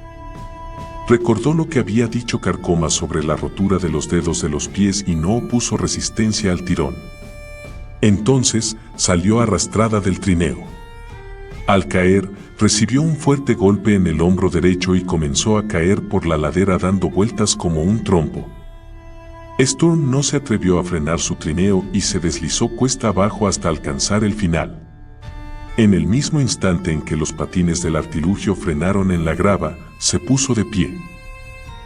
Recordó lo que había dicho Carcoma sobre la rotura de los dedos de los pies y no opuso resistencia al tirón. Entonces salió arrastrada del trineo. Al caer, recibió un fuerte golpe en el hombro derecho y comenzó a caer por la ladera dando vueltas como un trompo. Sturm no se atrevió a frenar su trineo y se deslizó cuesta abajo hasta alcanzar el final. En el mismo instante en que los patines del artilugio frenaron en la grava, se puso de pie.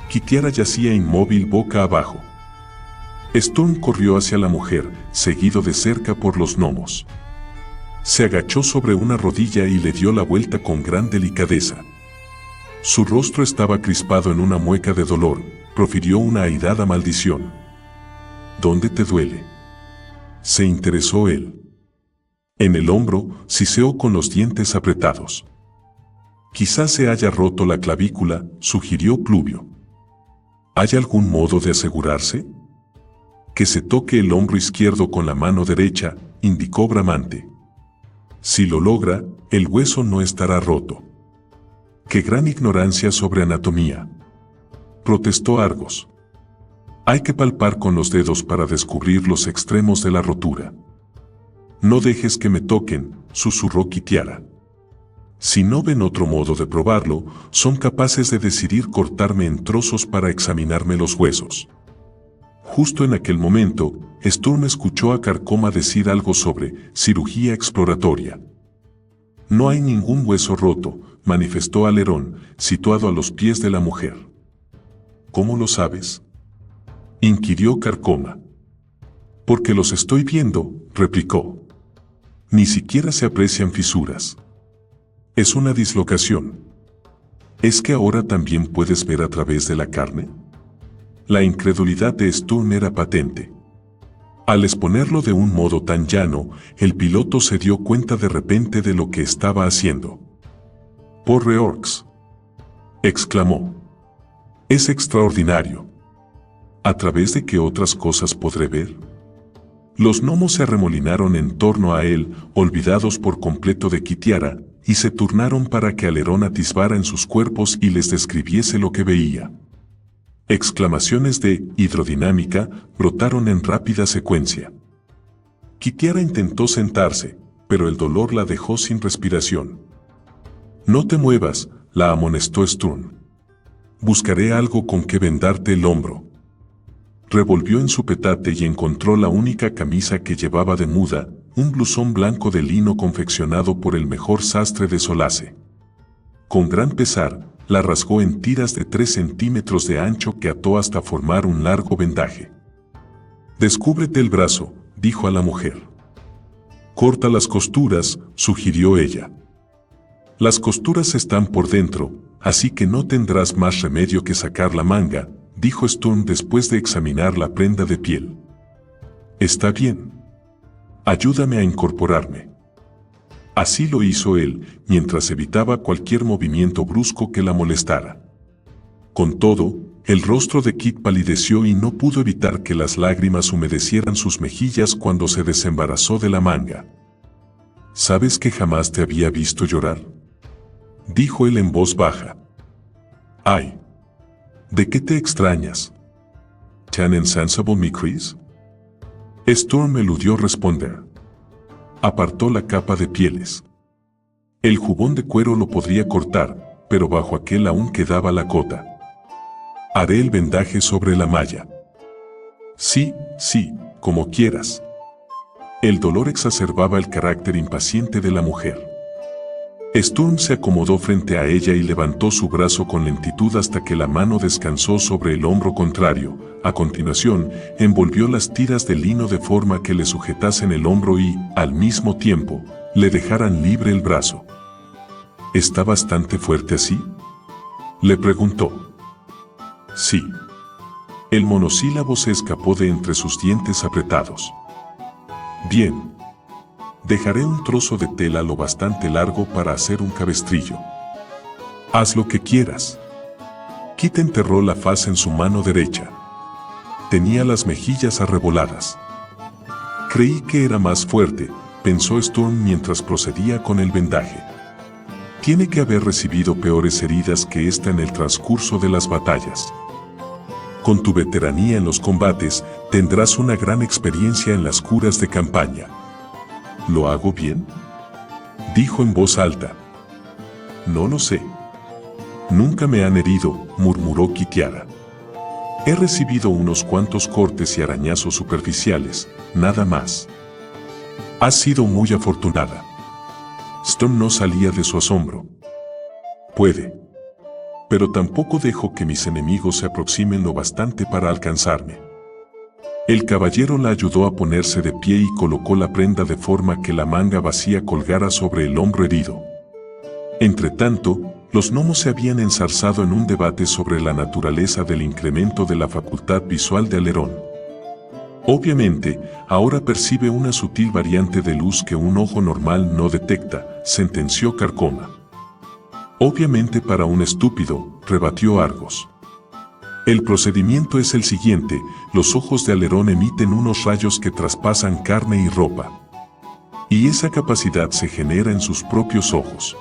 Kitiara yacía inmóvil boca abajo. Sturm corrió hacia la mujer, seguido de cerca por los gnomos. Se agachó sobre una rodilla y le dio la vuelta con gran delicadeza. Su rostro estaba crispado en una mueca de dolor, profirió una airada maldición. ¿Dónde te duele?, se interesó él. En el hombro, siseó con los dientes apretados. Quizás se haya roto la clavícula, sugirió Pluvio. ¿Hay algún modo de asegurarse? Que se toque el hombro izquierdo con la mano derecha, indicó Bramante. Si lo logra, el hueso no estará roto. ¡Qué gran ignorancia sobre anatomía!, protestó Argos. Hay que palpar con los dedos para descubrir los extremos de la rotura. No dejes que me toquen, susurró Kitiara. Si no ven otro modo de probarlo, son capaces de decidir cortarme en trozos para examinarme los huesos. Justo en aquel momento, Sturm escuchó a Carcoma decir algo sobre cirugía exploratoria. No hay ningún hueso roto, manifestó Alerón, situado a los pies de la mujer. ¿Cómo lo sabes?, inquirió Carcoma. Porque los estoy viendo, replicó. Ni siquiera se aprecian fisuras. Es una dislocación. ¿Es que ahora también puedes ver a través de la carne? La incredulidad de Sturm era patente. Al exponerlo de un modo tan llano, el piloto se dio cuenta de repente de lo que estaba haciendo. «¡Porre orcs!», exclamó. «Es extraordinario. ¿A través de qué otras cosas podré ver?». Los gnomos se arremolinaron en torno a él, olvidados por completo de Kitiara, y se turnaron para que Alerón atisbara en sus cuerpos y les describiese lo que veía. Exclamaciones de hidrodinámica brotaron en rápida secuencia. Kitiara intentó sentarse, pero el dolor la dejó sin respiración. «No te muevas», la amonestó Sturm. «Buscaré algo con que vendarte el hombro». Revolvió en su petate y encontró la única camisa que llevaba de muda, un blusón blanco de lino confeccionado por el mejor sastre de Solace. Con gran pesar, la rasgó en tiras de 3 centímetros de ancho que ató hasta formar un largo vendaje. «Descúbrete el brazo», dijo a la mujer. «Corta las costuras», sugirió ella. «Las costuras están por dentro, así que no tendrás más remedio que sacar la manga», dijo Sturm después de examinar la prenda de piel. «Está bien. Ayúdame a incorporarme». Así lo hizo él, mientras evitaba cualquier movimiento brusco que la molestara. Con todo, el rostro de Kit palideció y no pudo evitar que las lágrimas humedecieran sus mejillas cuando se desembarazó de la manga. «¿Sabes que jamás te había visto llorar?», dijo él en voz baja. «Ay. ¿De qué te extrañas? ¿Tan insensible mi Chris?». Sturm eludió responder. Apartó la capa de pieles. El jubón de cuero lo podría cortar, pero bajo aquel aún quedaba la cota. «Haré el vendaje sobre la malla». «Sí, sí, como quieras». El dolor exacerbaba el carácter impaciente de la mujer. Sturm se acomodó frente a ella y levantó su brazo con lentitud hasta que la mano descansó sobre el hombro contrario. A continuación, envolvió las tiras de lino de forma que le sujetasen el hombro y, al mismo tiempo, le dejaran libre el brazo. «¿Está bastante fuerte así?», le preguntó. «Sí». El monosílabo se escapó de entre sus dientes apretados. «Bien. Dejaré un trozo de tela lo bastante largo para hacer un cabestrillo. Haz lo que quieras. Kit enterró la faz en su mano derecha. Tenía las mejillas arreboladas. Creí que era más fuerte, pensó Storm mientras procedía con el vendaje. Tiene que haber recibido peores heridas que esta en el transcurso de las batallas. Con tu veteranía en los combates, tendrás una gran experiencia en las curas de campaña. ¿Lo hago bien?, dijo en voz alta. No lo sé. Nunca me han herido, murmuró Kitiara. He recibido unos cuantos cortes y arañazos superficiales, nada más. Has sido muy afortunada. Storm no salía de su asombro. Puede. Pero tampoco dejo que mis enemigos se aproximen lo bastante para alcanzarme. El caballero la ayudó a ponerse de pie y colocó la prenda de forma que la manga vacía colgara sobre el hombro herido. Entretanto, los gnomos se habían enzarzado en un debate sobre la naturaleza del incremento de la facultad visual de Alerón. Obviamente, ahora percibe una sutil variante de luz que un ojo normal no detecta, sentenció Carcoma. Obviamente para un estúpido, rebatió Argos. El procedimiento es el siguiente: los ojos de Alerón emiten unos rayos que traspasan carne y ropa. Y esa capacidad se genera en sus propios ojos.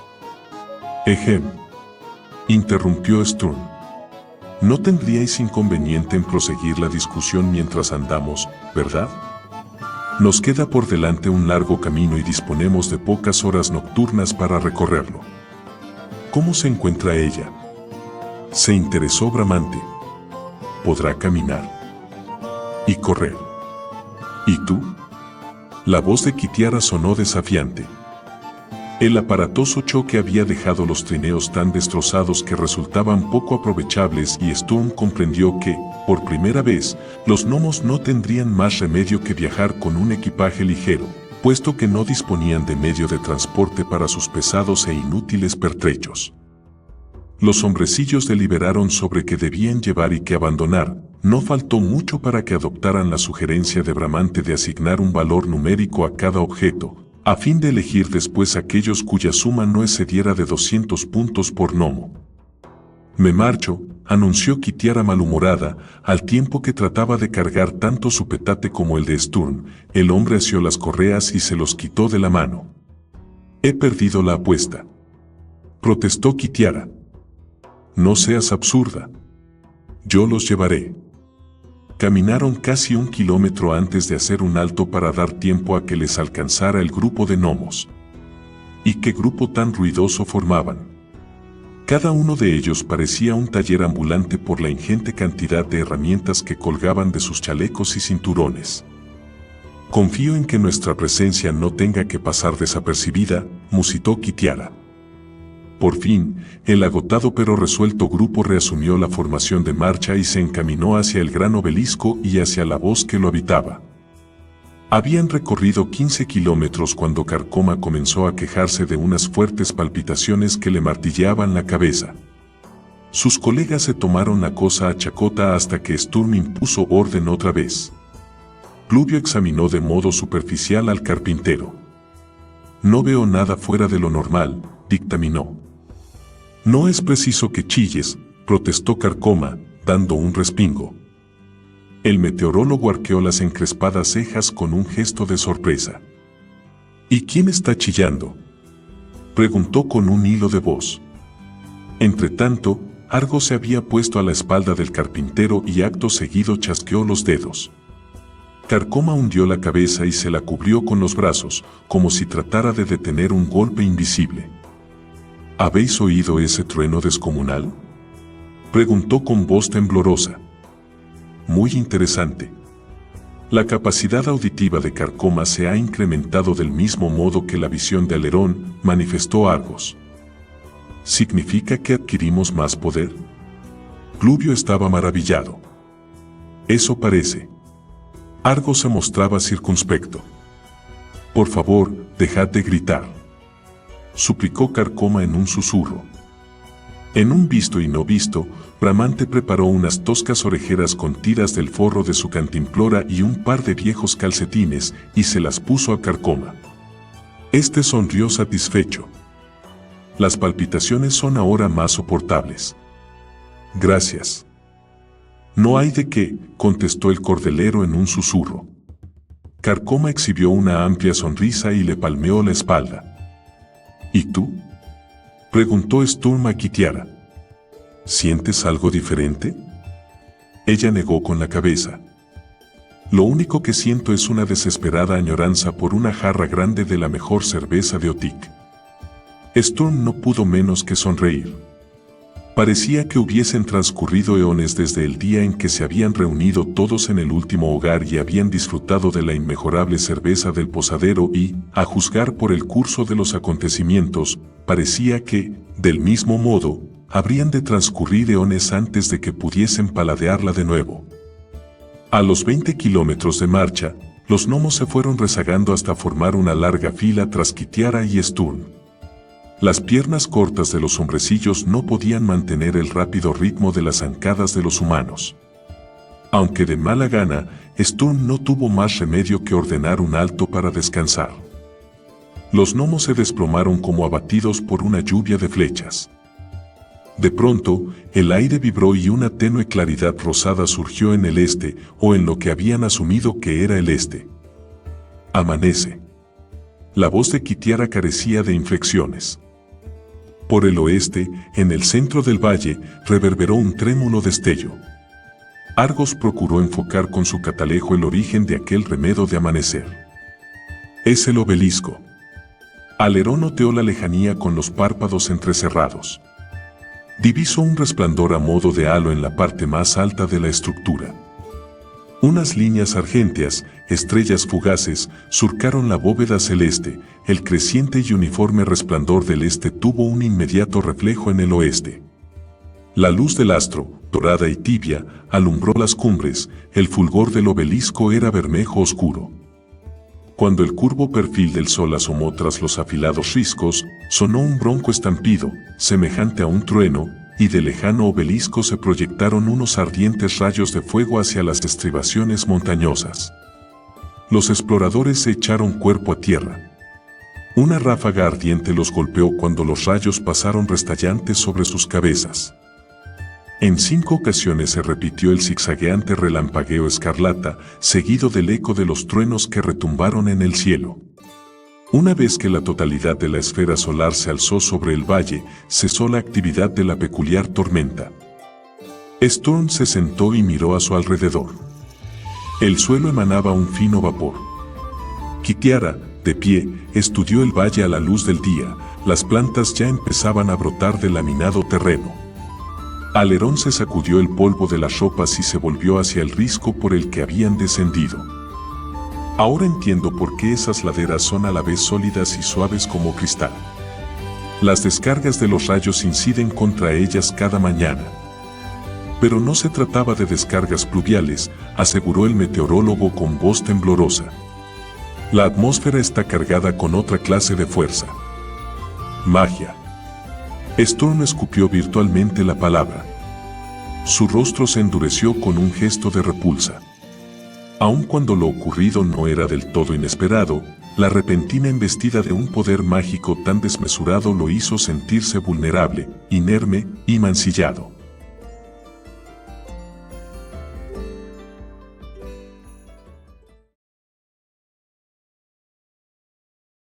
Ejem, interrumpió Sturm. No tendríais inconveniente en proseguir la discusión mientras andamos, ¿verdad? Nos queda por delante un largo camino y disponemos de pocas horas nocturnas para recorrerlo. ¿Cómo se encuentra ella?, se interesó Bramante. ¿Podrá caminar y correr? ¿Y tú? La voz de Kitiara sonó desafiante. El aparatoso choque había dejado los trineos tan destrozados que resultaban poco aprovechables y Sturm comprendió que, por primera vez, los gnomos no tendrían más remedio que viajar con un equipaje ligero, puesto que no disponían de medio de transporte para sus pesados e inútiles pertrechos. Los hombrecillos deliberaron sobre qué debían llevar y qué abandonar. No faltó mucho para que adoptaran la sugerencia de Bramante de asignar un valor numérico a cada objeto, a fin de elegir después aquellos cuya suma no excediera de 200 puntos por gnomo. Me marcho, anunció Kitiara malhumorada, al tiempo que trataba de cargar tanto su petate como el de Sturm. El hombre asió las correas y se los quitó de la mano. He perdido la apuesta, protestó Kitiara. No seas absurda. Yo los llevaré. Caminaron casi 1 kilómetro antes de hacer un alto para dar tiempo a que les alcanzara el grupo de gnomos. ¿Y qué grupo tan ruidoso formaban? Cada uno de ellos parecía un taller ambulante por la ingente cantidad de herramientas que colgaban de sus chalecos y cinturones. Confío en que nuestra presencia no tenga que pasar desapercibida, musitó Kitiara. Por fin, el agotado pero resuelto grupo reasumió la formación de marcha y se encaminó hacia el gran obelisco y hacia la voz que lo habitaba. Habían recorrido 15 kilómetros cuando Carcoma comenzó a quejarse de unas fuertes palpitaciones que le martilleaban la cabeza. Sus colegas se tomaron la cosa a chacota hasta que Sturm impuso orden otra vez. Pluvio examinó de modo superficial al carpintero. No veo nada fuera de lo normal, dictaminó. No es preciso que chilles, protestó Carcoma, dando un respingo. El meteorólogo arqueó las encrespadas cejas con un gesto de sorpresa. ¿Y quién está chillando?, preguntó con un hilo de voz. Entretanto, Argo se había puesto a la espalda del carpintero y acto seguido chasqueó los dedos. Carcoma hundió la cabeza y se la cubrió con los brazos, como si tratara de detener un golpe invisible. ¿Habéis oído ese trueno descomunal?, preguntó con voz temblorosa. Muy interesante. La capacidad auditiva de Carcoma se ha incrementado del mismo modo que la visión de Alerón, manifestó Argos. ¿Significa que adquirimos más poder? Pluvio estaba maravillado. Eso parece. Argos se mostraba circunspecto. Por favor, dejad de gritar, suplicó Carcoma en un susurro. En un visto y no visto, Bramante preparó unas toscas orejeras con tiras del forro de su cantimplora y un par de viejos calcetines, y se las puso a Carcoma. Este sonrió satisfecho. Las palpitaciones son ahora más soportables. Gracias. No hay de qué, contestó el cordelero en un susurro. Carcoma exhibió una amplia sonrisa y le palmeó la espalda. ¿Y tú?, preguntó Sturm a Kitiara. ¿Sientes algo diferente? Ella negó con la cabeza. Lo único que siento es una desesperada añoranza por una jarra grande de la mejor cerveza de Otik. Sturm no pudo menos que sonreír. Parecía que hubiesen transcurrido eones desde el día en que se habían reunido todos en el último hogar y habían disfrutado de la inmejorable cerveza del posadero y, a juzgar por el curso de los acontecimientos, parecía que, del mismo modo, habrían de transcurrir eones antes de que pudiesen paladearla de nuevo. A los 20 kilómetros de marcha, los gnomos se fueron rezagando hasta formar una larga fila tras Kitiara y Sturm. Las piernas cortas de los hombrecillos no podían mantener el rápido ritmo de las zancadas de los humanos. Aunque de mala gana, Sturm no tuvo más remedio que ordenar un alto para descansar. Los gnomos se desplomaron como abatidos por una lluvia de flechas. De pronto, el aire vibró y una tenue claridad rosada surgió en el este, o en lo que habían asumido que era el este. Amanece. La voz de Kitiara carecía de inflexiones. Por el oeste, en el centro del valle, reverberó un trémulo destello. Argos procuró enfocar con su catalejo el origen de aquel remedo de amanecer. Es el obelisco. Alerón oteó la lejanía con los párpados entrecerrados. Divisó un resplandor a modo de halo en la parte más alta de la estructura. Unas líneas argénteas, estrellas fugaces, surcaron la bóveda celeste. El creciente y uniforme resplandor del este tuvo un inmediato reflejo en el oeste. La luz del astro, dorada y tibia, alumbró las cumbres. El fulgor del obelisco era bermejo oscuro. Cuando el curvo perfil del sol asomó tras los afilados riscos, sonó un bronco estampido, semejante a un trueno, y del lejano obelisco se proyectaron unos ardientes rayos de fuego hacia las estribaciones montañosas. Los exploradores se echaron cuerpo a tierra. Una ráfaga ardiente los golpeó cuando los rayos pasaron restallantes sobre sus cabezas. En 5 ocasiones se repitió el zigzagueante relampagueo escarlata, seguido del eco de los truenos que retumbaron en el cielo. Una vez que la totalidad de la esfera solar se alzó sobre el valle, cesó la actividad de la peculiar tormenta. Sturm se sentó y miró a su alrededor. El suelo emanaba un fino vapor. Kitiara, de pie, estudió el valle a la luz del día. Las plantas ya empezaban a brotar del laminado terreno. Alerón se sacudió el polvo de las ropas y se volvió hacia el risco por el que habían descendido. Ahora entiendo por qué esas laderas son a la vez sólidas y suaves como cristal. Las descargas de los rayos inciden contra ellas cada mañana. Pero no se trataba de descargas pluviales, aseguró el meteorólogo con voz temblorosa. La atmósfera está cargada con otra clase de fuerza. Magia. Sturm escupió virtualmente la palabra. Su rostro se endureció con un gesto de repulsa. Aun cuando lo ocurrido no era del todo inesperado, la repentina embestida de un poder mágico tan desmesurado lo hizo sentirse vulnerable, inerme y mancillado.